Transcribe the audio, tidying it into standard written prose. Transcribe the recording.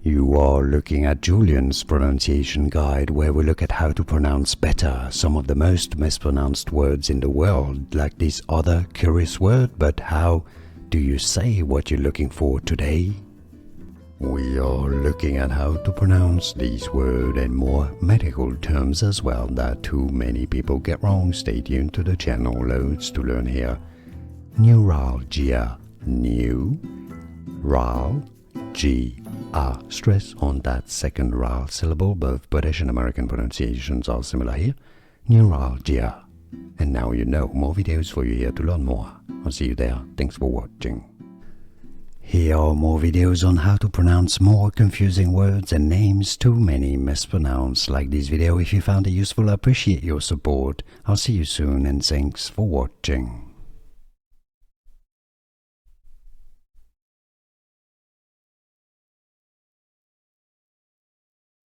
You are looking at Julian's pronunciation guide, where we look at how to pronounce better some of the most mispronounced words in the world, like this other curious word. But how do you say what you're looking for today? We are looking at how to pronounce these words and more medical terms as well that too many people get wrong. Stay tuned to the channel, loads to learn here. Neuralgia, neuralgia. Stress on that second ral syllable. Both British and American pronunciations are similar here. Neuralgia. And now you know. More videos for you here to learn more. I'll see you there. Thanks for watching. Here are more videos on how to pronounce more confusing words and names too many mispronounced. Like this video if you found it useful. I appreciate your support. I'll see you soon and thanks for watching.